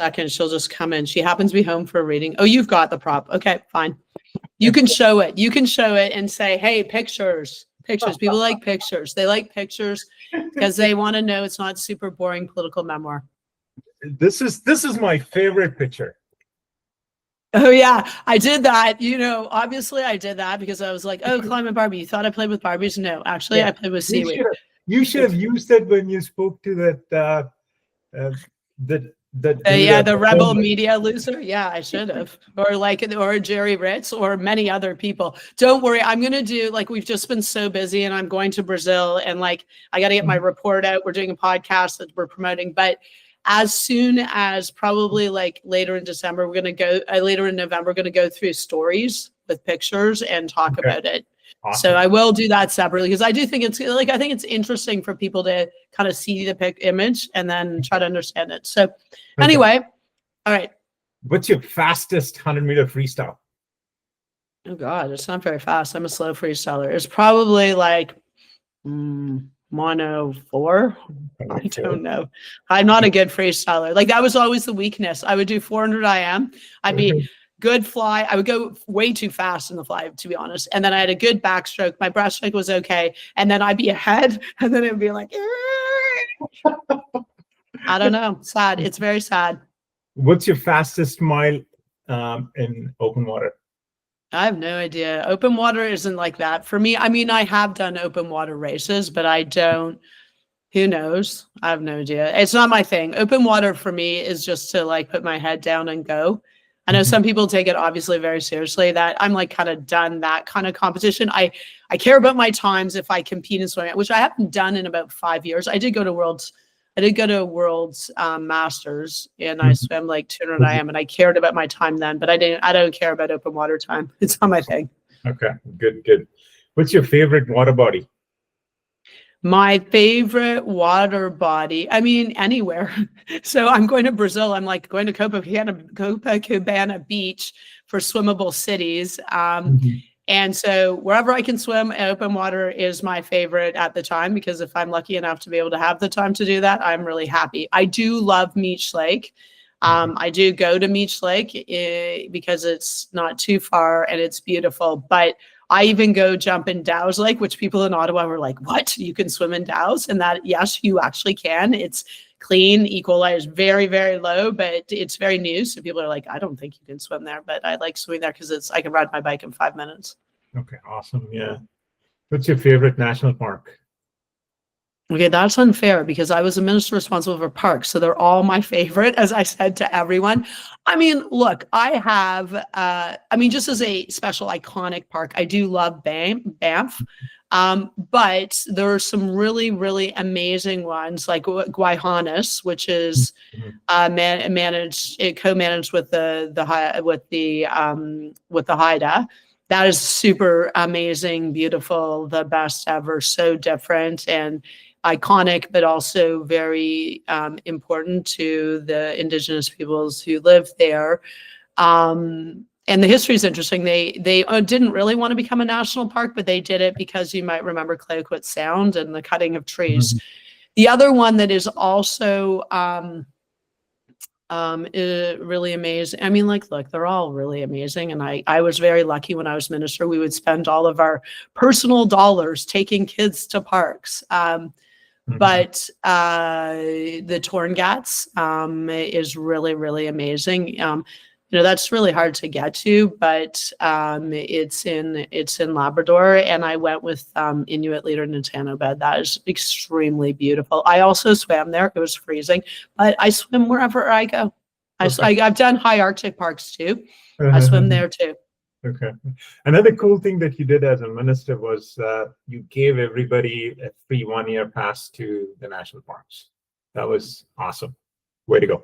second. She'll just come in. She happens to be home for a reading. Oh, you've got the prop. Okay, fine. You can show it. You can show it and say, hey, pictures. Pictures. People like pictures. They like pictures because they want to know it's not super boring political memoir. This is my favorite picture. Oh yeah, I did that. You know, obviously I did that because I was like, oh, Climate Barbie. You thought I played with Barbies? No, actually, I played with seaweed. You should have used it when you spoke to that the rebel media loser. Yeah, I should have. Or Jerry Ritz or many other people. Don't worry, I'm gonna do, like, we've just been so busy and I'm going to Brazil and like I gotta get my report out. We're doing a podcast that we're promoting, but as soon as probably like later in December, we're gonna go later in November, we're gonna go through stories with pictures and talk about it. Awesome. So I will do that separately because I do think it's like, I think it's interesting for people to kind of see the image and then try to understand it. So anyway, all right. What's your fastest 100-meter freestyle? Oh God, it's not very fast. I'm a slow freestyler. It's probably like 104. I don't know. I'm not a good freestyler. Like that was always the weakness. I would do 400 IM. I'd be good fly. I would go way too fast in the fly, to be honest. And then I had a good backstroke. My breaststroke was okay. And then I'd be ahead. And then it'd be like, I don't know. Sad. It's very sad. What's your fastest mile in open water? I have no idea. Open water isn't like that for me. I mean, I have done open water races, but I don't, who knows? I have no idea. It's not my thing. Open water for me is just to like put my head down and go. I know some people take it obviously very seriously. That I'm like kind of done that kind of competition. I care about my times if I compete in swimming, which I haven't done in about 5 years. I did go to Worlds Masters and I swam like 200 IM and I cared about my time then, but I don't care about open water time. It's not my thing. Okay, good. What's your favorite water body? My favorite water body, I mean, anywhere. So I'm going to Brazil. I'm like going to Copacabana Beach for swimmable cities. And so wherever I can swim in open water is my favorite at the time, because if I'm lucky enough to be able to have the time to do that, I'm really happy. I do love Meech Lake. I do go to Meech Lake because it's not too far and it's beautiful, but I even go jump in Dow's Lake, which people in Ottawa were like, what? You can swim in Dow's? And that, yes, you actually can. It's clean, E. coli is very, very low, but it's very new. So people are like, I don't think you can swim there, but I like swimming there because I can ride my bike in 5 minutes. Okay, awesome. Yeah. What's your favorite national park? Okay, that's unfair because I was a minister responsible for parks. So they're all my favorite, as I said to everyone. I mean, look, I have, just as a special iconic park, I do love Banff. But there are some really, really amazing ones like Guayhanas, which is co-managed with the Haida. That is super amazing, beautiful, the best ever, so different and iconic, but also very important to the Indigenous peoples who live there. And the history is interesting. They didn't really want to become a national park, but they did it because you might remember Clayoquot Sound and the cutting of trees. The other one that is also really amazing. I mean, like, look, they're all really amazing. And I was very lucky when I was minister. We would spend all of our personal dollars taking kids to parks. But the Torngats is really, really amazing. That's really hard to get to, but it's in Labrador, and I went with Inuit leader Natanobed. That is extremely beautiful. I also swam there. It was freezing, but I swim wherever I go. I've done high Arctic parks too. I swim there too. Okay. Another cool thing that you did as a minister was you gave everybody a free 1-year pass to the national parks. That was awesome. Way to go.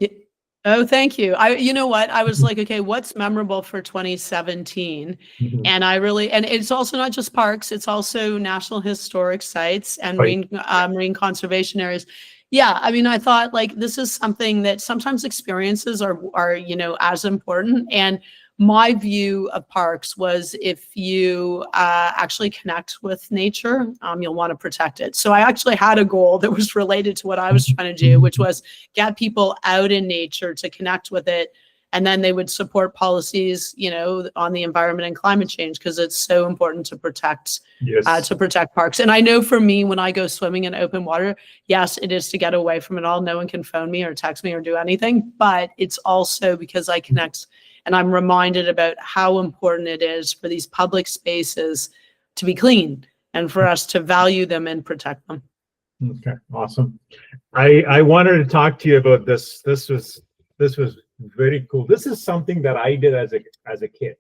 Oh, thank you. You know what? I was like, okay, what's memorable for 2017? And and it's also not just parks, it's also national historic sites and marine conservation areas. Yeah, I mean, I thought like this is something that sometimes experiences are as important. And my view of parks was if you actually connect with nature, you'll want to protect it. So I actually had a goal that was related to what I was trying to do, which was get people out in nature to connect with it. And then they would support policies, on the environment and climate change, because it's so important to protect Yes. parks. And I know for me, when I go swimming in open water, yes, it is to get away from it all. No one can phone me or text me or do anything, but it's also because I connect and I'm reminded about how important it is for these public spaces to be clean and for us to value them and protect them. Okay, awesome. I wanted to talk to you about this. This was very cool. This is something that I did as a kid.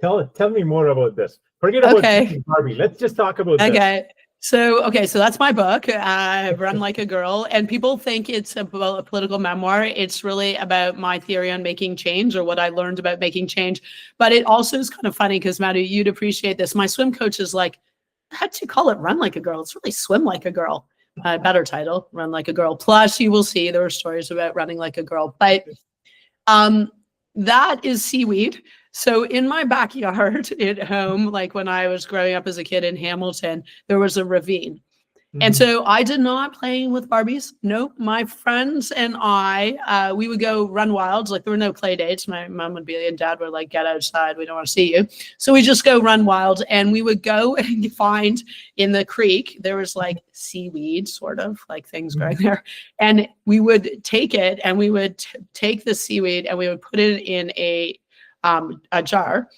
Tell me more about this. Forget about Barbie. Let's just talk about this. So that's my book, Run Like a Girl. And people think it's a political memoir. It's really about my theory on making change, or what I learned about making change. But it also is kind of funny because, Madhu, you'd appreciate this. My swim coach is like, how'd you call it Run Like a Girl? It's really Swim Like a Girl. Better title, Run Like a Girl. Plus, you will see there are stories about running like a girl. But that is seaweed. So in my backyard at home, like when I was growing up as a kid in Hamilton, there was a ravine. And so I did not play with Barbies. Nope. My friends and I, we would go run wilds. Like there were no play dates. My mom would be and dad were like, get outside. We don't want to see you. So we just go run wild, and we would go and find in the creek, there was like seaweed, sort of like things growing there. And we would take it, and we would take the seaweed and we would put it in a jar.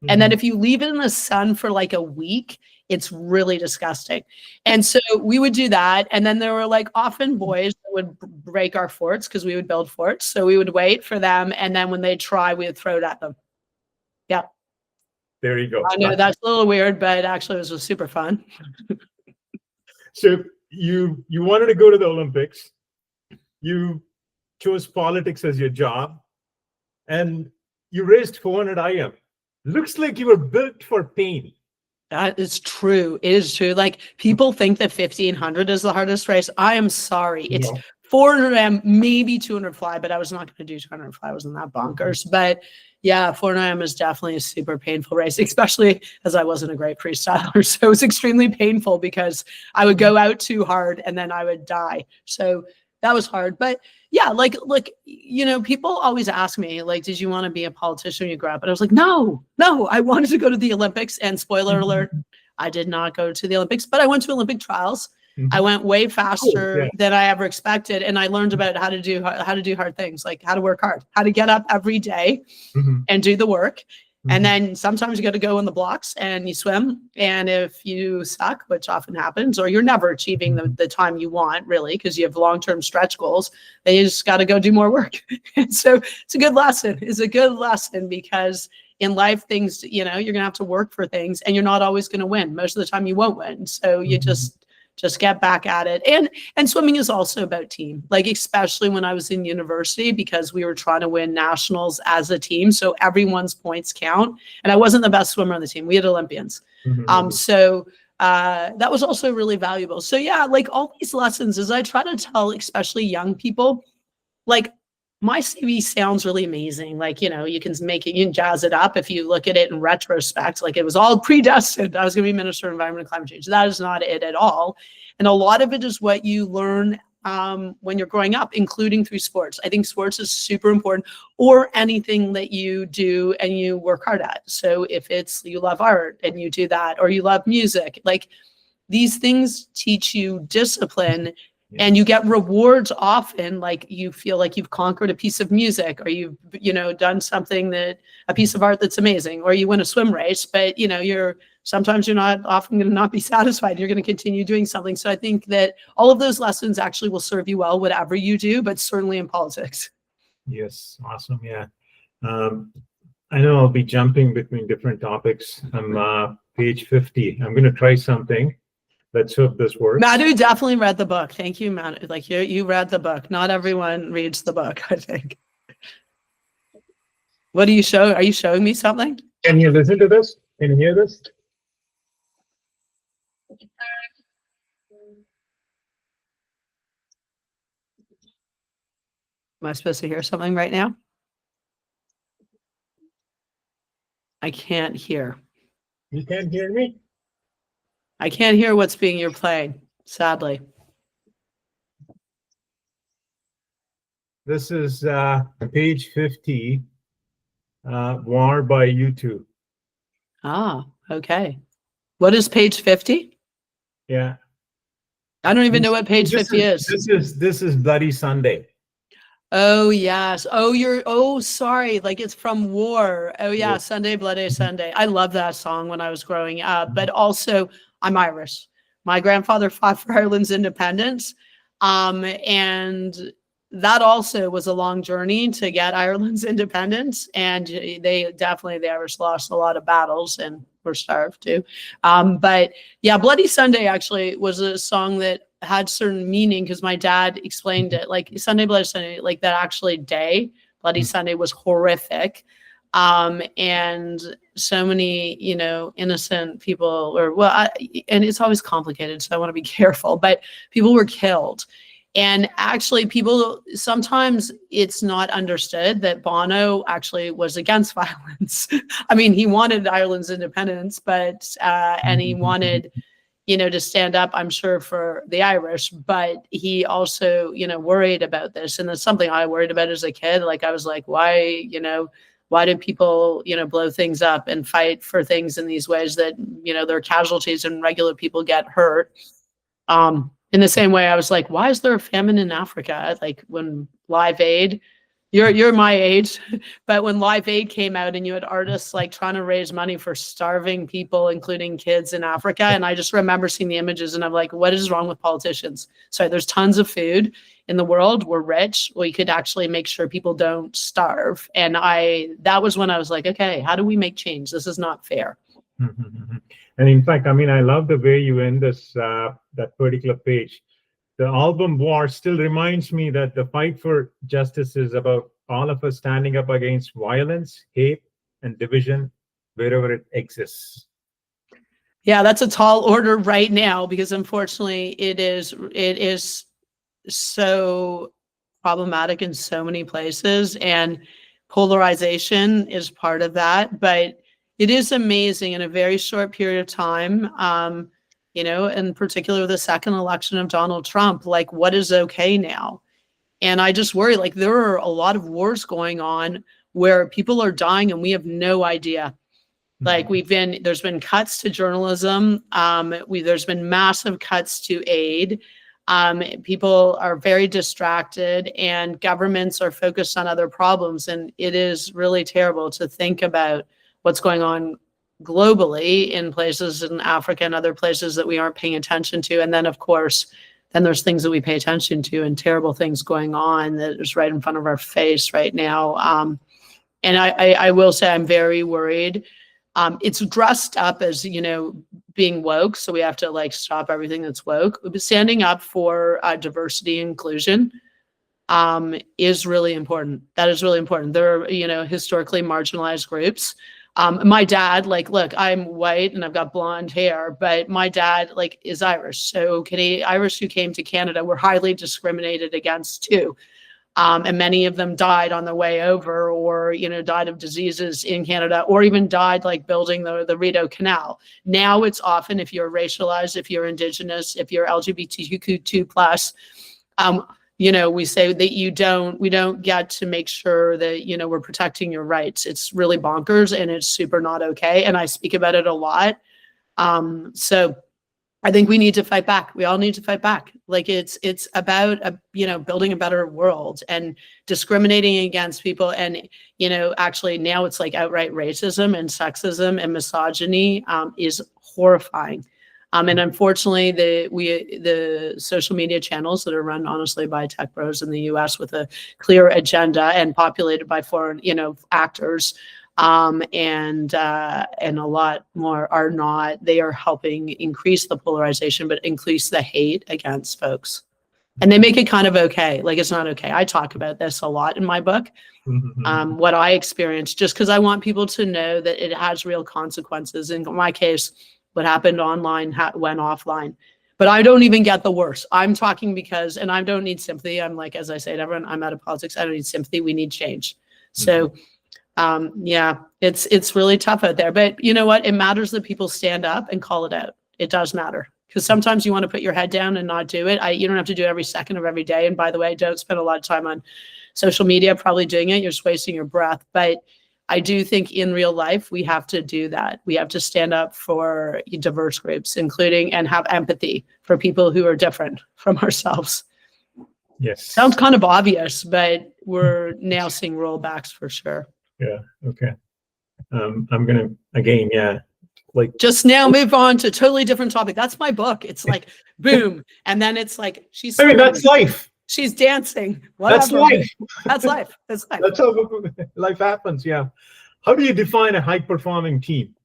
And then if you leave it in the sun for like a week, it's really disgusting. And so we would do that. And then there were like often boys that would break our forts because we would build forts. So we would wait for them. And then when they try, we would throw it at them. Yeah. There you go. I know that's a little weird, but actually it was super fun. So you wanted to go to the Olympics. You chose politics as your job, and you raised 400 IM. Looks like you were built for pain. That is true. It is true. Like people think that 1500 is the hardest race. I am sorry. It's 400 M, maybe 200 fly, but I was not going to do 200 fly. I wasn't that bonkers. But yeah, 400 M is definitely a super painful race, especially as I wasn't a great freestyler. So it was extremely painful because I would go out too hard and then I would die. So that was hard. But yeah, like, people always ask me, like, did you want to be a politician when you grew up? And I was like, no, I wanted to go to the Olympics. And spoiler alert, I did not go to the Olympics, but I went to Olympic trials. I went way faster than I ever expected. And I learned about how to do hard things, like how to work hard, how to get up every day and do the work. And then sometimes you got to go in the blocks and you swim. And if you suck, which often happens, or you're never achieving the time you want, really, because you have long-term stretch goals, then you just got to go do more work. And so it's a good lesson. It's a good lesson because in life, things, you're going to have to work for things, and you're not always going to win. Most of the time you won't win. So you just get back at it. And swimming is also about team, like especially when I was in university, because we were trying to win nationals as a team. So everyone's points count. And I wasn't the best swimmer on the team. We had Olympians. So that was also really valuable. So yeah, like all these lessons is I try to tell, especially young people, like my CV sounds really amazing. Like, you can jazz it up if you look at it in retrospect, like it was all predestined. I was going to be Minister of Environment and Climate Change. That is not it at all. And a lot of it is what you learn when you're growing up, including through sports. I think sports is super important, or anything that you do and you work hard at. So if it's you love art and you do that, or you love music, like these things teach you discipline. And you get rewards often, like you feel like you've conquered a piece of music, or you've, done something a piece of art that's amazing, or you win a swim race, but sometimes you're not often going to not be satisfied. You're going to continue doing something. So I think that all of those lessons actually will serve you well, whatever you do, but certainly in politics. Yes. Awesome. Yeah. I know I'll be jumping between different topics. I'm page 50. I'm going to try something. Let's hope this works. Madhu definitely read the book. Thank you, Madhu. Like you read the book. Not everyone reads the book, I think. What do you show? Are you showing me something? Can you listen to this? Can you hear this? Am I supposed to hear something right now? I can't hear. You can't hear me? I can't hear what's you're playing, sadly. This is page 50, War by YouTube. Ah, okay. What is page 50? Yeah. I don't even know what page 50 is. This is Bloody Sunday. Oh, yes. Oh, sorry. Like it's from War. Oh, yeah. Sunday, Bloody Sunday. I love that song when I was growing up, but also I'm Irish. My grandfather fought for Ireland's independence. And that also was a long journey to get Ireland's independence. And the Irish lost a lot of battles and were starved too. But yeah, Bloody Sunday actually was a song that had certain meaning because my dad explained it. Like Sunday, Bloody Sunday, like that actually day, Bloody Sunday was horrific. And so many, innocent people and it's always complicated. So I want to be careful, but people were killed. And actually sometimes it's not understood that Bono actually was against violence. I mean, he wanted Ireland's independence, but, and he wanted, to stand up, I'm sure, for the Irish, but he also, worried about this. And that's something I worried about as a kid. Like, I was like, why do people, blow things up and fight for things in these ways that, there are casualties and regular people get hurt? In the same way, I was like, why is there a famine in Africa? Like when Live Aid, you're my age, but when Live Aid came out and you had artists like trying to raise money for starving people, including kids in Africa. And I just remember seeing the images and I'm like, what is wrong with politicians? Sorry, there's tons of food in the world. We're rich. We could actually make sure people don't starve. And that was when I was like, okay, how do we make change? This is not fair. And in fact, I mean, I love the way you end this, that particular page. The album War still reminds me that the fight for justice is about all of us standing up against violence, hate, and division wherever it exists. Yeah, that's a tall order right now because unfortunately it is so problematic in so many places, and polarization is part of that. But it is amazing in a very short period of time, in particular the second election of Donald Trump, like what is okay now? And I just worry, like there are a lot of wars going on where people are dying and we have no idea. Like there's been cuts to journalism. There's been massive cuts to aid. People are very distracted and governments are focused on other problems. And it is really terrible to think about what's going on globally in places in Africa and other places that we aren't paying attention to. And then, of course, then there's things that we pay attention to and terrible things going on that is right in front of our face right now. And I will say I'm very worried. It's dressed up as, being woke. So we have to like stop everything that's woke. But standing up for diversity and inclusion is really important. That is really important. There are, historically marginalized groups. My dad, like, look, I'm white and I've got blonde hair, but my dad like is Irish. So Irish who came to Canada were highly discriminated against too. And many of them died on their way over or, died of diseases in Canada or even died like building the Rideau Canal. Now it's often if you're racialized, if you're Indigenous, if you're LGBTQ2+, we say that we don't get to make sure that, we're protecting your rights. It's really bonkers and it's super not okay. And I speak about it a lot. So I think we need to fight back. We all need to fight back. Like it's about, building a better world and discriminating against people. And, actually now it's like outright racism and sexism and misogyny is horrifying. And unfortunately, the social media channels that are run honestly by tech bros in the U.S. with a clear agenda and populated by foreign, actors, and a lot more are not. They are helping increase the polarization, but increase the hate against folks. And they make it kind of okay. Like it's not okay. I talk about this a lot in my book, what I experienced, just because I want people to know that it has real consequences. In my case, what happened online went offline. But I don't even get the worst. I'm talking because, and I don't need sympathy. I'm like, as I say to everyone, I'm out of politics. I don't need sympathy. We need change. So yeah, it's really tough out there. But you know what? It matters that people stand up and call it out. It does matter. Because sometimes you want to put your head down and not do it. You don't have to do it every second of every day. And by the way, don't spend a lot of time on social media probably doing it. You're just wasting your breath. But I do think in real life, we have to do that. We have to stand up for diverse groups, including, and have empathy for people who are different from ourselves. Yes. Sounds kind of obvious, but we're now seeing rollbacks for sure. Yeah. Okay. I'm going to, again, yeah. Like just now move on to a totally different topic. That's my book. It's like, boom. And then it's like, I mean, that's life. She's dancing. Whatever. That's life. That's life. That's life. That's how life happens. Yeah. How do you define a high performing team?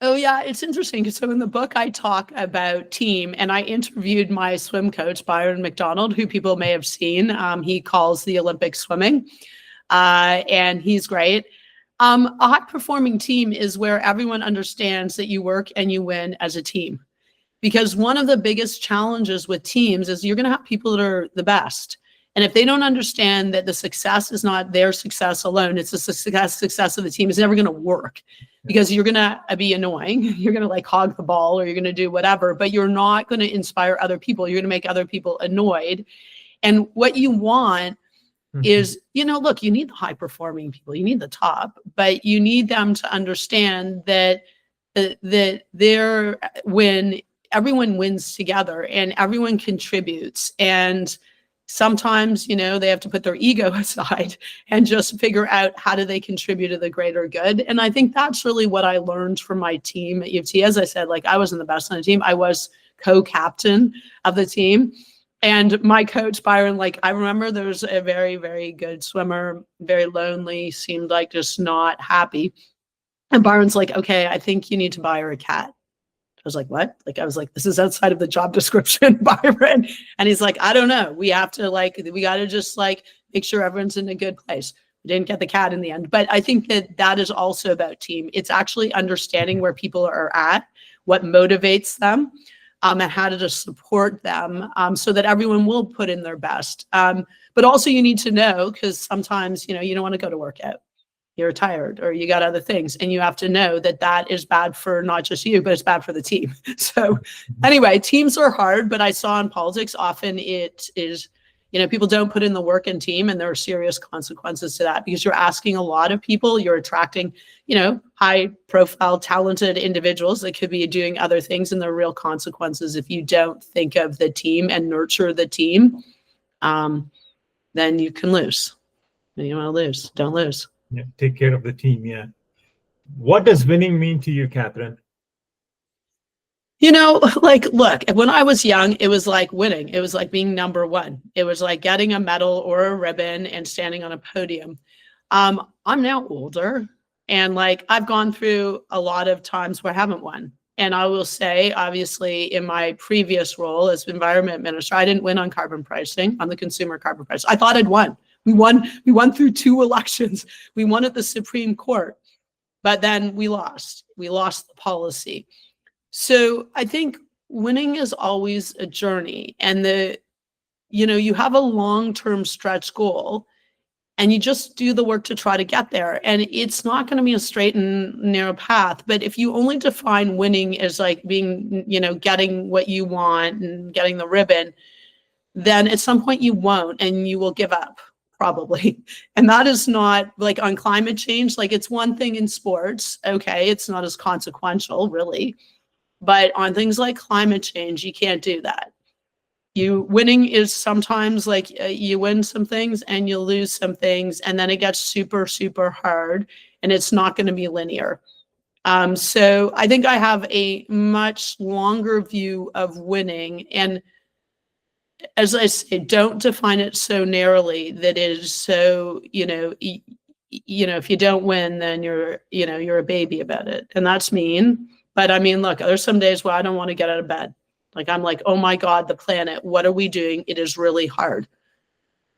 Oh yeah, it's interesting. So in the book, I talk about team, and I interviewed my swim coach, Byron McDonald, who people may have seen. He calls the Olympic swimming, and he's great. A high performing team is where everyone understands that you work and you win as a team. Because one of the biggest challenges with teams is you're going to have people that are the best. And if they don't understand that the success is not their success alone, it's the success of the team, it's never going to work, because you're going to be annoying. You're going to like hog the ball, or you're going to do whatever, but you're not going to inspire other people. You're going to make other people annoyed. And what you want is, you know, look, you need the high performing people, you need the top, but you need them to understand that when everyone wins together and everyone contributes, and sometimes, you know, they have to put their ego aside and just figure out how do they contribute to the greater good. And I think that's really what I learned from my team at U of T. As I said, like, I wasn't the best on the team. I was co-captain of the team. And my coach, Byron, like, I remember there was a very, very good swimmer, very lonely, seemed like just not happy. And Byron's like, okay, I think you need to buy her a cat. I was like, what? Like, I was like, this is outside of the job description, Byron. And he's like, I don't know. We have to we got to just like make sure everyone's in a good place. We didn't get the cat in the end. But I think that is also about team. It's actually understanding where people are at, what motivates them, and how to just support them, so that everyone will put in their best. But also you need to know, because sometimes, you know, you don't want to go to work out. You're tired, or you got other things, and you have to know that that is bad for not just you, but it's bad for the team. So anyway, teams are hard, but I saw in politics often it is, you know, people don't put in the work in team, and there are serious consequences to that, because you're asking a lot of people, you're attracting, you know, high profile, talented individuals that could be doing other things, and there are real consequences if you don't think of the team and nurture the team. Then you can lose. When you want to lose, don't lose. Yeah, take care of the team. Yeah. What does winning mean to you, Catherine? You know, like, look, when I was young, it was like winning. It was like being number one. It was like getting a medal or a ribbon and standing on a podium. I'm now older, and like, I've gone through a lot of times where I haven't won. And I will say, obviously, in my previous role as environment minister, I didn't win on carbon pricing, on the consumer carbon price. I thought I'd won. We won through 2 elections. We won at the Supreme Court, but then we lost. We lost the policy. So I think winning is always a journey, and you have a long-term stretch goal, and you just do the work to try to get there. And it's not going to be a straight and narrow path, but if you only define winning as like being, getting what you want and getting the ribbon, then at some point you won't, and you will give up. Probably. And that is not like on climate change. Like, it's one thing in sports. Okay. It's not as consequential really, but on things like climate change, you can't do that. Winning is sometimes like you win some things and you lose some things, and then it gets super, super hard, and it's not going to be linear. So I think I have a much longer view of winning, and as I say, don't define it so narrowly that it is so, if you don't win, then you're a baby about it. And that's mean. But I mean, look, there's some days where I don't want to get out of bed. Like, I'm like, oh my God, the planet, what are we doing? It is really hard.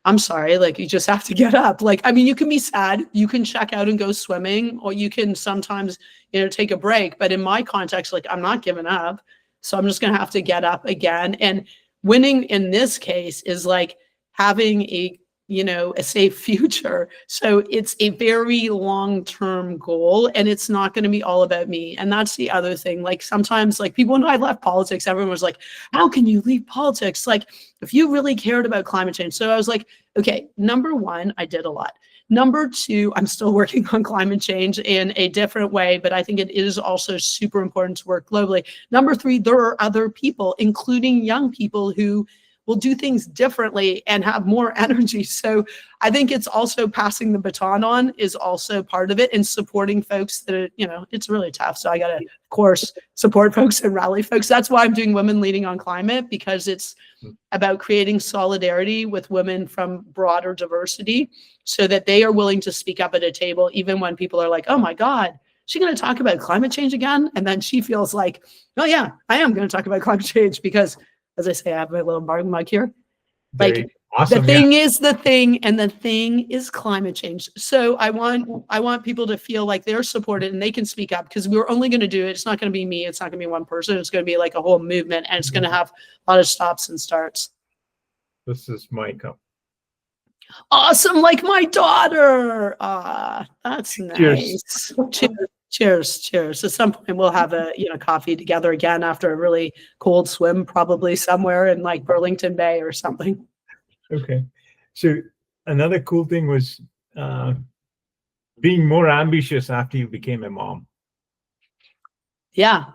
I'm sorry, like, you just have to get up. Like, I mean, you can be sad, you can check out and go swimming, or you can sometimes, take a break. But in my context, like, I'm not giving up. So I'm just going to have to get up again. And winning in this case is like having a safe future. So it's a very long-term goal, and it's not going to be all about me. And that's the other thing. Like sometimes, like people, when I left politics, everyone was like, how can you leave politics? Like if you really cared about climate change. So I was like, okay, number one, I did a lot. Number two, I'm still working on climate change in a different way, but I think it is also super important to work globally. Number three, there are other people, including young people, who will do things differently and have more energy. So I think it's also passing the baton on is also part of it, and supporting folks that are, it's really tough. So I got to, of course, support folks and rally folks. That's why I'm doing Women Leading on Climate, because it's about creating solidarity with women from broader diversity so that they are willing to speak up at a table, even when people are like, oh my God, is she going to talk about climate change again? And then she feels like, oh yeah, I am going to talk about climate change because, as I say, I have my little mug here. Like awesome, the thing is the thing, and the thing is climate change. So I want people to feel like they're supported and they can speak up, because we're only going to do it. It's not going to be me. It's not going to be one person. It's going to be like a whole movement, and it's going to have a lot of stops and starts. This is my cup. Awesome, like my daughter. That's nice. Cheers. At some point we'll have a coffee together again after a really cold swim, probably somewhere in like Burlington Bay or something. Okay. So another cool thing was being more ambitious after you became a mom. Yeah.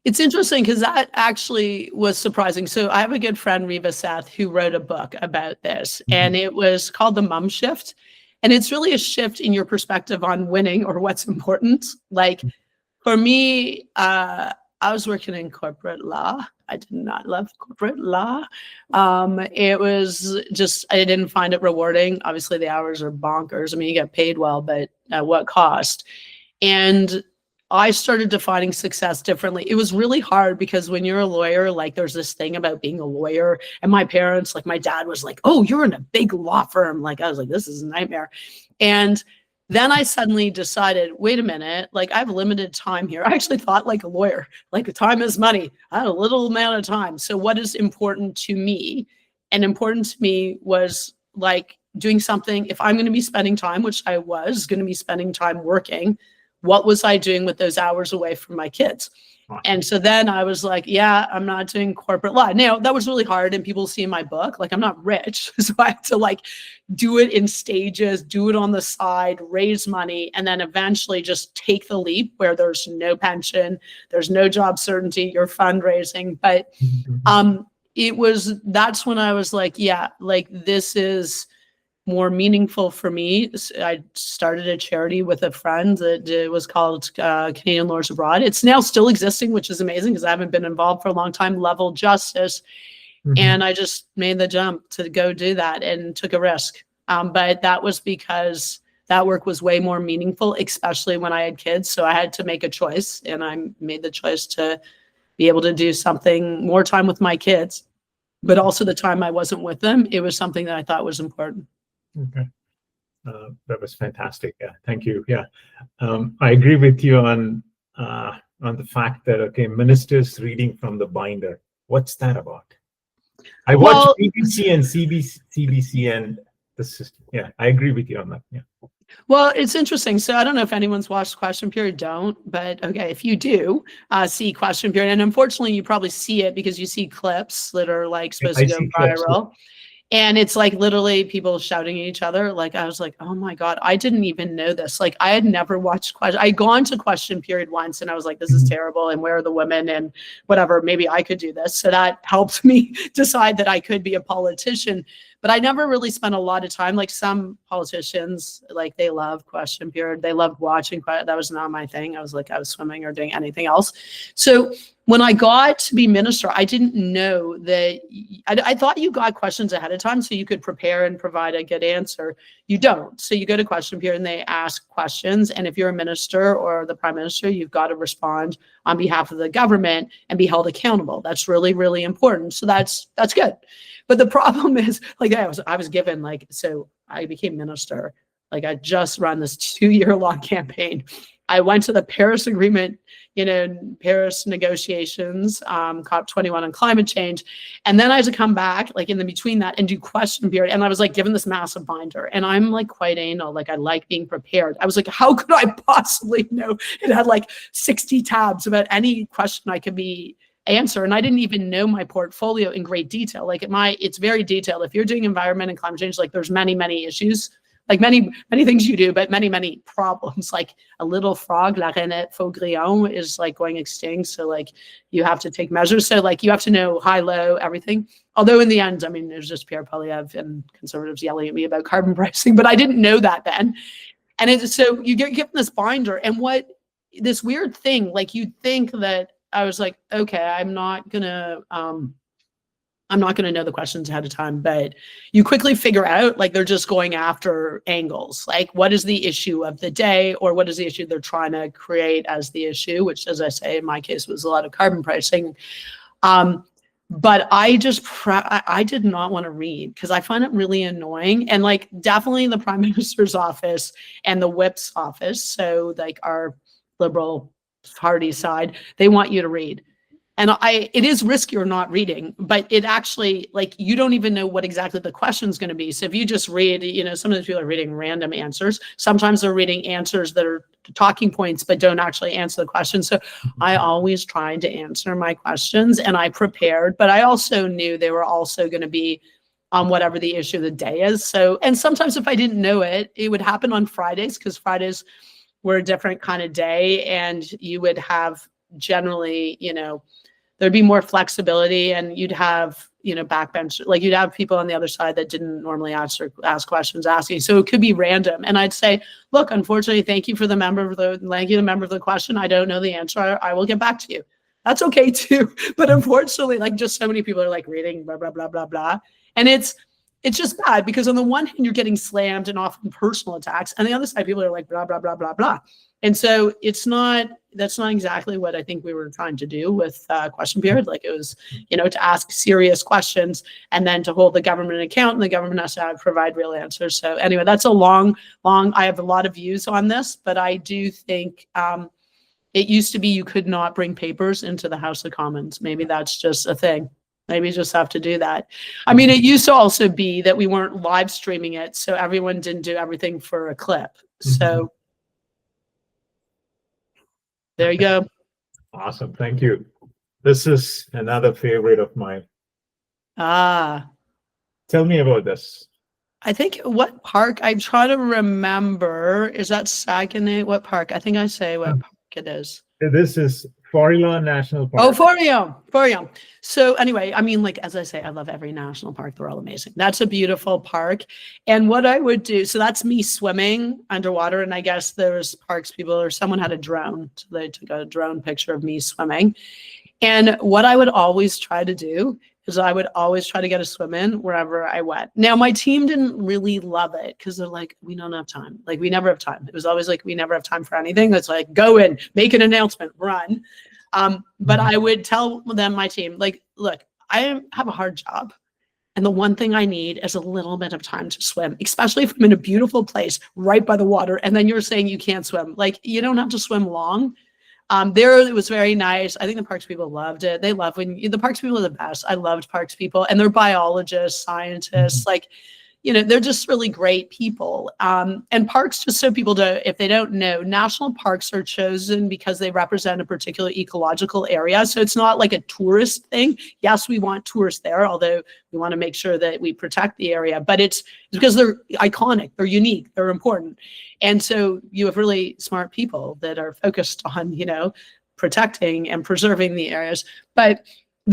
It's interesting because that actually was surprising. So I have a good friend, Reva Seth, who wrote a book about this, and it was called The Mom Shift. And it's really a shift in your perspective on winning or what's important. Like for me, I was working in corporate law. I did not love corporate law. It was just, I didn't find it rewarding. Obviously the hours are bonkers. I mean, you get paid well, but at what cost? And I started defining success differently. It was really hard because when you're a lawyer, like there's this thing about being a lawyer, and my parents, like my dad was like, oh, you're in a big law firm. Like I was like, this is a nightmare. And then I suddenly decided, wait a minute, like I have limited time here. I actually thought like a lawyer, like time is money. I had a little amount of time. So what is important to me? And important to me was like doing something, if I'm going to be spending time, which I was going to be spending time working, what was I doing with those hours away from my kids? And so then I was like, yeah, I'm not doing corporate law. Now that was really hard, and people see in my book, like I'm not rich. So I had to like do it in stages, do it on the side, raise money, and then eventually just take the leap where there's no pension, there's no job certainty, you're fundraising. But that's when I was like, yeah, like this is more meaningful for me. I started a charity with a friend that was called Canadian Lawyers Abroad. It's now still existing, which is amazing because I haven't been involved for a long time, Level Justice. And I just made the jump to go do that and took a risk. But that was because that work was way more meaningful, especially when I had kids. So I had to make a choice, and I made the choice to be able to do something more time with my kids, but also the time I wasn't with them. It was something that I thought was important. Okay. That was fantastic. Yeah, thank you. Yeah, I agree with you on the fact that, okay, ministers reading from the binder. What's that about? I watched BBC and CBC, and this is, yeah, I agree with you on that. Yeah. Well, it's interesting. So I don't know if anyone's watched Question Period, don't, but okay, if you do see Question Period, and unfortunately you probably see it because you see clips that are like supposed to go viral. And it's like literally people shouting at each other. Like, I was like, oh my God, I didn't even know this. Like, I had never watched I'd gone to Question Period once, and I was like, this is terrible. And where are the women and whatever, maybe I could do this. So that helped me decide that I could be a politician. But I never really spent a lot of time. Like some politicians, like they love Question Period. They loved watching. That was not my thing. I was like, I was swimming or doing anything else. So when I got to be minister, I didn't know that, I thought you got questions ahead of time so you could prepare and provide a good answer. You don't. So you go to Question Period and they ask questions. And if you're a minister or the prime minister, you've got to respond on behalf of the government and be held accountable. That's really, really important. So that's good. But the problem is, like, I was given, like, so I became minister. Like, I just run this 2-year-long campaign. I went to the Paris Agreement, Paris negotiations, COP21 on climate change. And then I had to come back like in the between that and do question period. And I was like given this massive binder, and I'm like quite anal. Like I like being prepared. I was like, how could I possibly know? It had like 60 tabs about any question I could be answer. And I didn't even know my portfolio in great detail. Like it's very detailed. If you're doing environment and climate change, like there's many, many issues, like many, many things you do, but many, many problems. Like a little frog, la rainette faugrillon, is like going extinct. So like you have to take measures. So like you have to know high, low, everything. Although in the end, I mean, there's just Pierre Poilievre and conservatives yelling at me about carbon pricing, but I didn't know that then. And so you get given this binder, and this weird thing, like you'd think that I was like, okay, I'm not gonna know the questions ahead of time, but you quickly figure out like they're just going after angles. Like what is the issue of the day, or what is the issue they're trying to create as the issue, which, as I say, in my case was a lot of carbon pricing. But I did not want to read because I find it really annoying. And like definitely the Prime Minister's office and the whip's office, so like our Liberal Party side, they want you to read. And it is riskier not reading, but it actually, like, you don't even know what exactly the question is going to be. So if you just read, sometimes people are reading random answers. Sometimes they're reading answers that are talking points, but don't actually answer the question. So I always tried to answer my questions, and I prepared, but I also knew they were also going to be on whatever the issue of the day is. So, and sometimes if I didn't know it, it would happen on Fridays, because Fridays were a different kind of day, and you would have generally, there'd be more flexibility, and you'd have, backbench, like you'd have people on the other side that didn't normally ask questions asking. So it could be random. And I'd say, look, unfortunately, thank you the member of the question. I don't know the answer. I will get back to you. That's okay too. But unfortunately, like just so many people are like reading blah, blah, blah, blah, blah. And it's just bad, because on the one hand, you're getting slammed and often personal attacks. And the other side, people are like, blah, blah, blah, blah, blah. And so that's not exactly what I think we were trying to do with question period. Like it was, to ask serious questions and then to hold the government account, and the government has to provide real answers. So anyway, that's a long, I have a lot of views on this, but I do think it used to be you could not bring papers into the House of Commons. Maybe that's just a thing. Maybe you just have to do that. I mean, it used to also be that we weren't live streaming it, so everyone didn't do everything for a clip. So there you go. Awesome. Thank you. This is another favorite of mine. Tell me about this. I think what park? I'm trying to remember. Is that Saguenay? What park? I think I say what park it is. This is Forillon National Park. Oh, Forillon. So anyway, I mean, like, as I say, I love every national park. They're all amazing. That's a beautiful park. And what I would do, so that's me swimming underwater. And I guess there's parks people, or someone had a drone. So they took a drone picture of me swimming. And what I would always try to do is I would always try to get a swim in wherever I went. Now, my team didn't really love it, because they're like, we don't have time. Like, we never have time. It was always like, we never have time for anything. It's like, go in, make an announcement, run. But I would tell them, my team, like, look, I have a hard job. And the one thing I need is a little bit of time to swim, especially if I'm in a beautiful place right by the water. And then you're saying you can't swim. Like, you don't have to swim long. There, it was very nice. I think the parks people loved it. They love the parks people are the best. I loved parks people, and they're biologists, scientists, like, they're just really great people. And parks, just so people if they don't know, national parks are chosen because they represent a particular ecological area. So it's not like a tourist thing. Yes, we want tourists there, although we want to make sure that we protect the area, but it's because they're iconic, they're unique, they're important. And so you have really smart people that are focused on, protecting and preserving the areas. But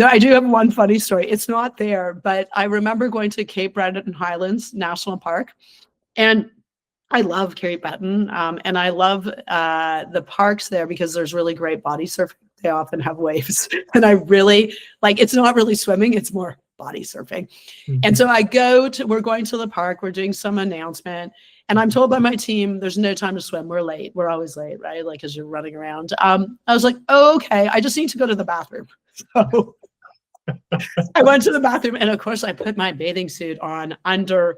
I do have one funny story. It's not there, but I remember going to Cape Breton Highlands National Park, and I love Cape Breton, and I love the parks there because there's really great body surfing. They often have waves, and I really like. It's not really swimming; it's more body surfing. And so we're going to the park. We're doing some announcement, and I'm told by my team, there's no time to swim. We're late. We're always late, right? Like, as you're running around. I was like, oh, okay. I just need to go to the bathroom. So I went to the bathroom, and of course I put my bathing suit on under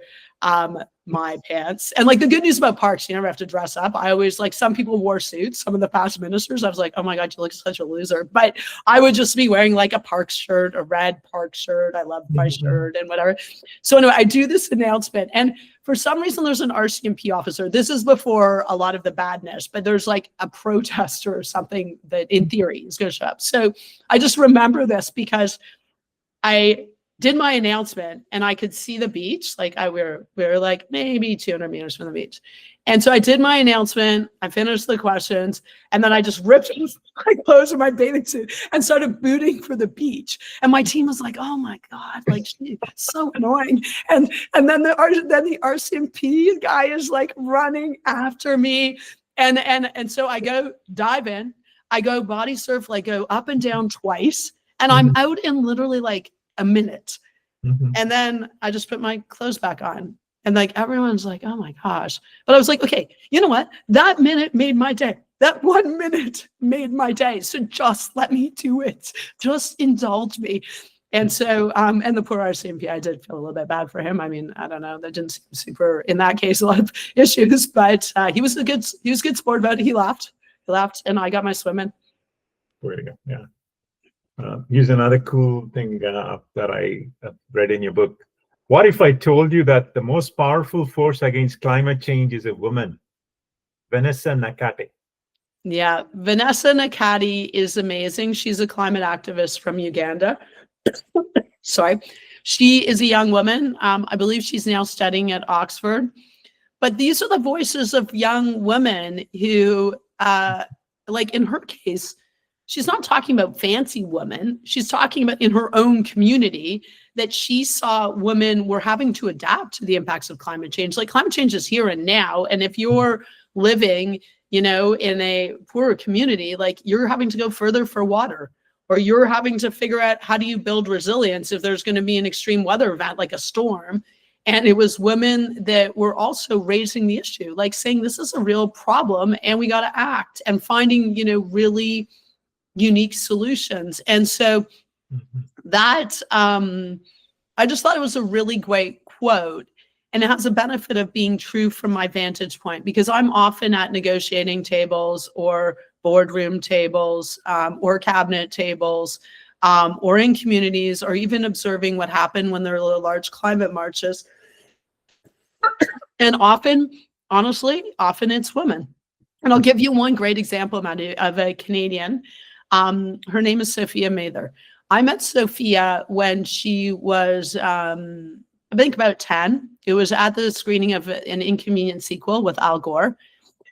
my pants. And like the good news about parks, you never have to dress up. I always like, some people wore suits, some of the past ministers. I was like, oh my God, you look such a loser. But I would just be wearing like a park shirt, a red park shirt. I love my shirt and whatever. So anyway, I do this announcement. And for some reason, there's an RCMP officer. This is before a lot of the badness, but there's like a protester or something that in theory is going to show up. So I just remember this because I did my announcement and I could see the beach. Like we were like maybe 200 meters from the beach. And so I did my announcement, I finished the questions, and then I just ripped my clothes in my bathing suit and started booting for the beach. And my team was like, oh my God, like she's so annoying. And then the RCMP guy is like running after me. And so I go dive in, I go body surf, like go up and down twice. And I'm out in literally like a minute. And then I just put my clothes back on. And like, everyone's like, oh my gosh. But I was like, okay, you know what? That minute made my day. That 1 minute made my day. So just let me do it. Just indulge me. And so, and the poor RCMP, I did feel a little bit bad for him. I mean, I don't know, that didn't seem super, in that case, a lot of issues, but he was a good sport about it. He laughed, and I got my swim in. Way to go, yeah. Here's another cool thing that I read in your book. What if I told you that the most powerful force against climate change is a woman, Vanessa Nakate? Yeah, Vanessa Nakate is amazing. She's a climate activist from Uganda. Sorry. She is a young woman. I believe she's now studying at Oxford. But these are the voices of young women who, like in her case, she's not talking about fancy women. She's talking about in her own community that she saw women were having to adapt to the impacts of climate change. Like climate change is here and now. And if you're living, you know, in a poorer community, like you're having to go further for water, or you're having to figure out how do you build resilience if there's going to be an extreme weather event like a storm. And it was women that were also raising the issue, like saying this is a real problem and we got to act, and finding, you know, really unique solutions. And so that I just thought it was a really great quote, and it has a benefit of being true from my vantage point, because I'm often at negotiating tables or boardroom tables or cabinet tables or in communities, or even observing what happened when there were large climate marches. And often, honestly, it's women. And I'll give you one great example of a Canadian. Her name is Sophia Mather. I met Sophia when she was, I think about 10. It was at the screening of an Inconvenient Sequel with Al Gore.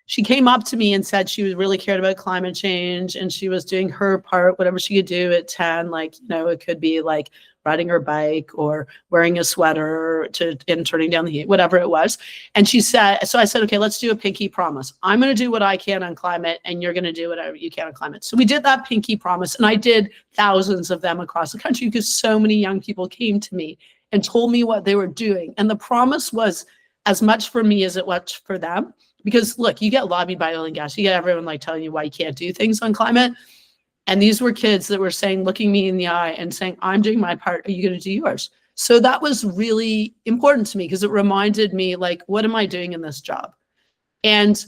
She came up to me and said she really cared about climate change, and she was doing her part, whatever she could do at 10. Like, you know, it could be like riding her bike or wearing a sweater and turning down the heat, whatever it was. And she said, so I said, okay, let's do a pinky promise. I'm going to do what I can on climate, and you're going to do whatever you can on climate. So we did that pinky promise, and I did thousands of them across the country because so many young people came to me and told me what they were doing. And the promise was as much for me as it was for them. Because look, you get lobbied by oil and gas. You get everyone like telling you why you can't do things on climate. And these were kids that were saying, looking me in the eye and saying, I'm doing my part. Are you going to do yours? So that was really important to me, because it reminded me, like, what am I doing in this job? And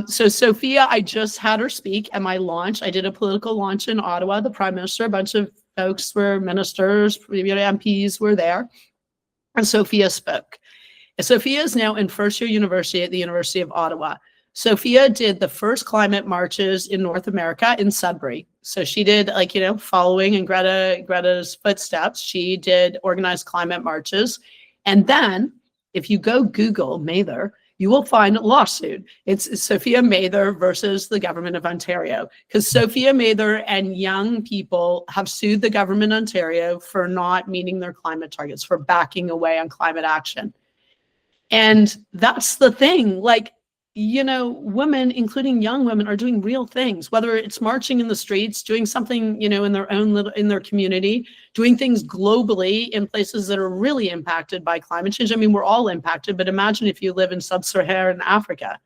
so Sophia, I just had her speak at my launch. I did a political launch in Ottawa. The Prime Minister, a bunch of folks were ministers, MPs were there. And Sophia spoke. Sophia is now in first year university at the University of Ottawa. Sophia did the first climate marches in North America in Sudbury. So she did, like, you know, following in Greta's footsteps, she did organized climate marches. And then if you go Google Mather, you will find a lawsuit. It's Sophia Mather versus the government of Ontario, because Sophia Mather and young people have sued the government of Ontario for not meeting their climate targets, for backing away on climate action. And that's the thing, like, you know, women, including young women, are doing real things, whether it's marching in the streets, doing something, you know, in their own in their community, doing things globally in places that are really impacted by climate change. I mean, we're all impacted, but imagine if you live in sub-Saharan Africa.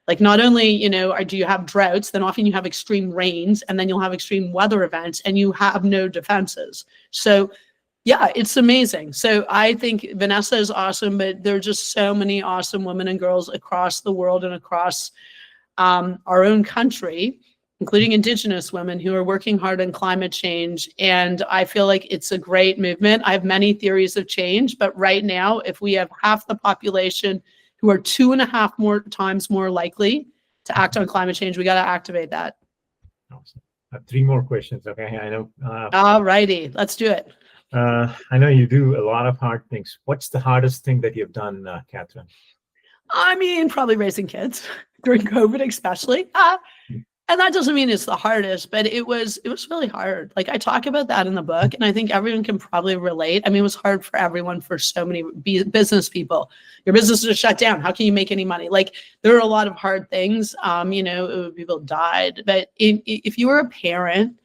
Like, not only, you know, do you have droughts, then often you have extreme rains, and then you'll have extreme weather events, and you have no defenses. So Yeah, it's amazing. So I think Vanessa is awesome, but there are just so many awesome women and girls across the world and across our own country, including Indigenous women who are working hard on climate change. And I feel like it's a great movement. I have many theories of change, but right now, if we have half the population who are 2.5 more times more likely to act on climate change, we got to activate that. Awesome. I have 3 more questions. Okay, I know. All righty, let's do it. I know you do a lot of hard things. What's the hardest thing that you've done, Catherine? I mean, probably raising kids during COVID, especially. And that doesn't mean it's the hardest, but it was really hard. Like I talk about that in the book, and I think everyone can probably relate. I mean, it was hard for everyone, for so many business people. Your business is shut down. How can you make any money? Like there are a lot of hard things. People died. But if you were a parent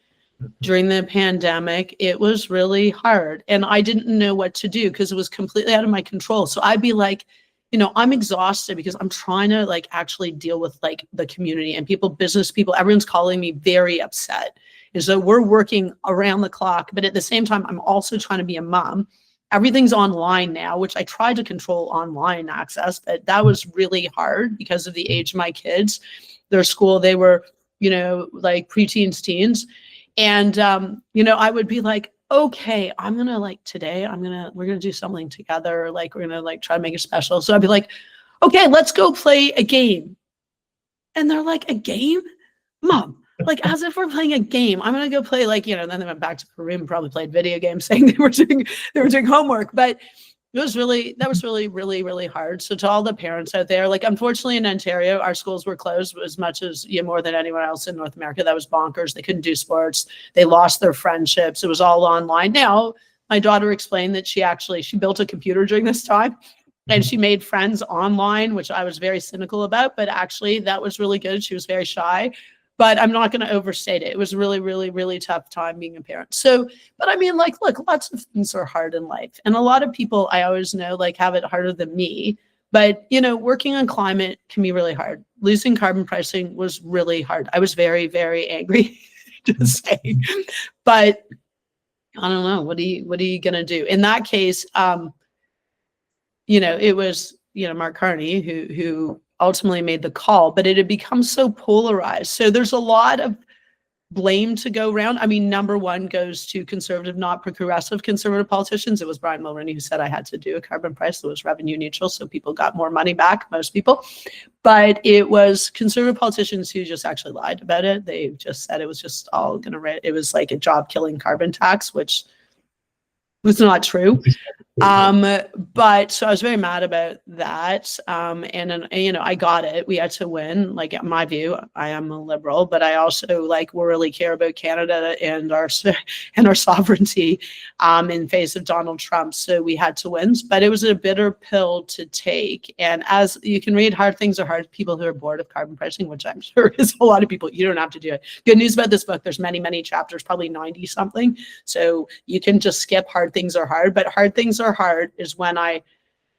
during the pandemic, it was really hard. And I didn't know what to do because it was completely out of my control. So I'd be like, I'm exhausted because I'm trying to like actually deal with like the community and people, business people, everyone's calling me very upset. And so we're working around the clock, but at the same time, I'm also trying to be a mom. Everything's online now, which I tried to control online access, but that was really hard because of the age of my kids. Their school, they were, like preteens, teens. And, I would be like, okay, I'm going to like today, we're going to do something together. Like, we're going to like try to make it special. So I'd be like, okay, let's go play a game. And they're like, a game? Mom, like as if we're playing a game. I'm going to go play like, then they went back to the room, probably played video games saying they were doing homework. But that was really, really, really hard. So to all the parents out there, like unfortunately in Ontario, our schools were closed as much as more than anyone else in North America. That was bonkers. They couldn't do sports. They lost their friendships. It was all online. Now, my daughter explained that she built a computer during this time and she made friends online, which I was very cynical about, but actually that was really good. She was very shy. But I'm not going to overstate it. It was really, really, really tough time being a parent. So, but I mean, like, look, lots of things are hard in life. And a lot of people I always know like have it harder than me. But, working on climate can be really hard. Losing carbon pricing was really hard. I was very, very angry to say. But I don't know. What are you going to do? In that case, it was, Mark Carney who ultimately made the call, but it had become so polarized. So there's a lot of blame to go around. I mean, number one goes to conservative, not progressive conservative politicians. It was Brian Mulroney who said I had to do a carbon price that was revenue neutral, so people got more money back, most people. But it was conservative politicians who just actually lied about it. They just said it was just all it was like a job-killing carbon tax, which was not true. But so I was very mad about that. And then, I got it. We had to win. Like, in my view, I am a liberal, but I also like really care about Canada and our sovereignty in face of Donald Trump. So we had to win, but it was a bitter pill to take. And as you can read, hard things are hard. People who are bored of carbon pricing, which I'm sure is a lot of people, you don't have to do it. Good news about this book, there's many, many chapters, probably 90 something. So you can just skip hard things are hard, but hard things are hard is when I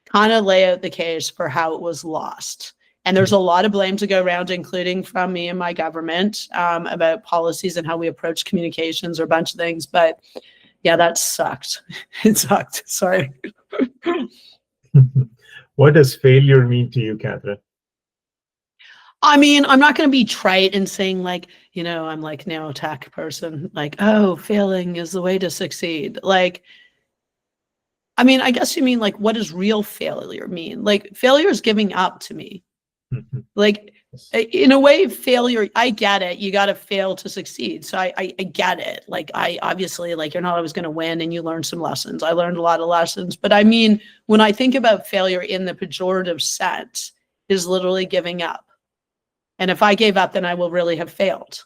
kind of lay out the case for how it was lost. And there's a lot of blame to go around, including from me and my government, about policies and how we approach communications or a bunch of things. But yeah, that sucked. It sucked. Sorry. What does failure mean to you, Catherine? I mean, I'm not going to be trite and saying like, I'm like now a tech person, like, oh, failing is the way to succeed. Like, I mean, I guess you mean like, what does real failure mean? Like, failure is giving up to me. Like, in a way, failure, I get it. You got to fail to succeed. So I get it. Like, I obviously, like, you're not always going to win and you learn some lessons. I learned a lot of lessons. But I mean, when I think about failure in the pejorative sense, is literally giving up. And if I gave up, then I will really have failed.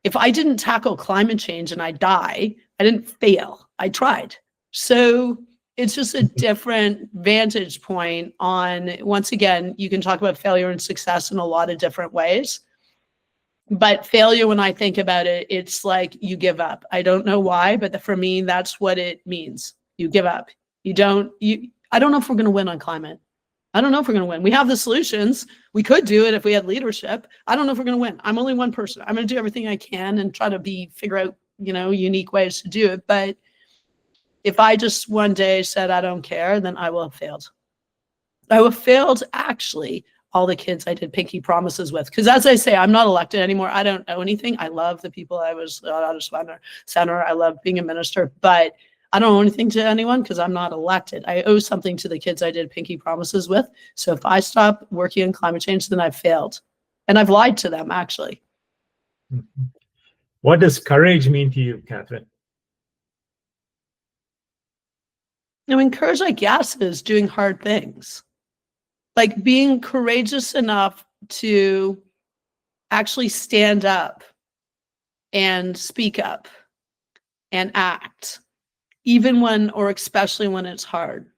If I didn't tackle climate change and I die, I didn't fail. I tried. So it's just a different vantage point on, once again, you can talk about failure and success in a lot of different ways. But failure, when I think about it, it's like you give up. I don't know why, but for me, that's what it means. You give up. I don't know if we're going to win on climate. I don't know if we're going to win. We have the solutions. We could do it if we had leadership. I don't know if we're going to win. I'm only one person. I'm going to do everything I can and try to figure out, unique ways to do it. But If I just one day said, I don't care, then I will have failed. I will have failed actually all the kids I did pinky promises with. Because as I say, I'm not elected anymore. I don't know anything. I love the people I was out of center. I love being a minister, but I don't owe anything to anyone because I'm not elected. I owe something to the kids I did pinky promises with. So if I stop working on climate change, then I've failed. And I've lied to them, actually. What does courage mean to you, Catherine? I mean, courage, I guess, is doing hard things. Like being courageous enough to actually stand up and speak up and act, even when, or especially when it's hard.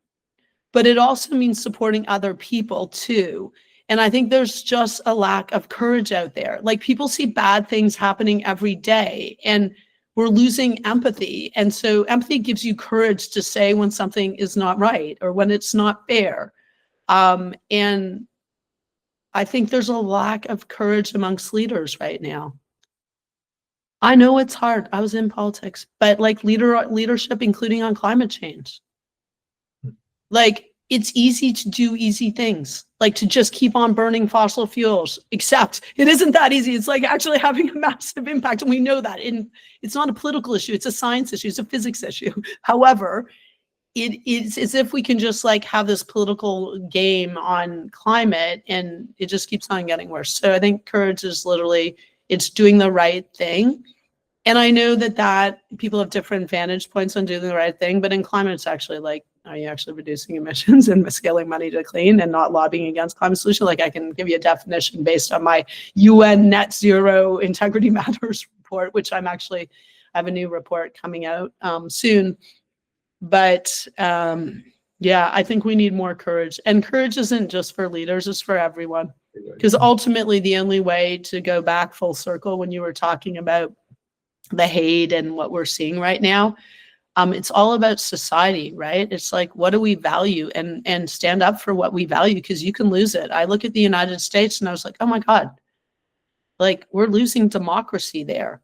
But it also means supporting other people too. And I think there's just a lack of courage out there. Like people see bad things happening every day and we're losing empathy. And so empathy gives you courage to say when something is not right or when it's not fair. And I think there's a lack of courage amongst leaders right now. I know it's hard. I was in politics, but like leadership, including on climate change. Like it's easy to do easy things, like to just keep on burning fossil fuels, except it isn't that easy. It's like actually having a massive impact. And we know that. And it's not a political issue. It's a science issue. It's a physics issue. However, it's as if we can just like have this political game on climate and it just keeps on getting worse. So I think courage is literally, it's doing the right thing. And I know that people have different vantage points on doing the right thing, but in climate, it's actually like, are you actually reducing emissions and scaling money to clean and not lobbying against climate solution? Like I can give you a definition based on my UN net zero integrity matters report, which I have a new report coming out soon. But yeah, I think we need more courage. And courage isn't just for leaders, it's for everyone. Because ultimately the only way to go back full circle when you were talking about the hate and what we're seeing right now, it's all about society, right? It's like, what do we value and stand up for what we value because you can lose it. I look at the United States and I was like, oh my God, like we're losing democracy there.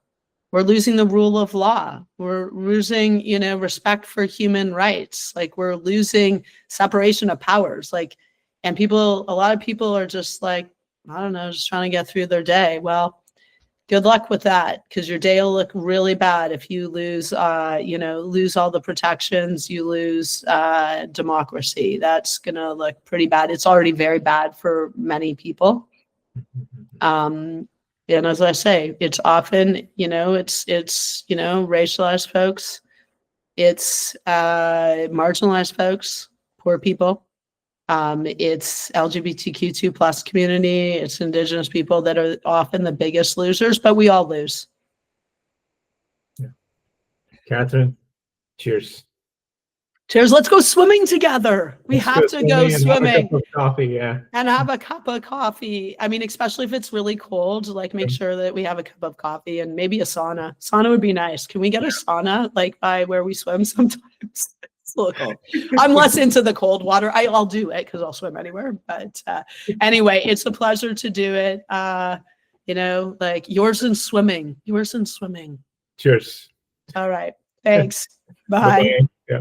We're losing the rule of law. We're losing, respect for human rights. Like we're losing separation of powers. Like, and a lot of people are just like, I don't know, just trying to get through their day. Well, good luck with that, because your day will look really bad if you lose, lose all the protections, you lose democracy. That's gonna look pretty bad. It's already very bad for many people. And as I say, it's often, it's racialized folks, it's marginalized folks, poor people. It's LGBTQ2 plus community, it's Indigenous people that are often the biggest losers, but we all lose. Yeah. Catherine, cheers. Cheers. Let's go swimming together. We have to go swimming. Have a cup of coffee, yeah. And have a cup of coffee. I mean, especially if it's really cold, like make sure that we have a cup of coffee and maybe a sauna. Sauna would be nice. Can we get a sauna like by where we swim sometimes? It's a little cold. I'm less into the cold water. I'll do it because I'll swim anywhere. But anyway, it's a pleasure to do it. Like yours in swimming. Yours in swimming. Cheers. All right. Thanks. Bye. Bye-bye. Yeah.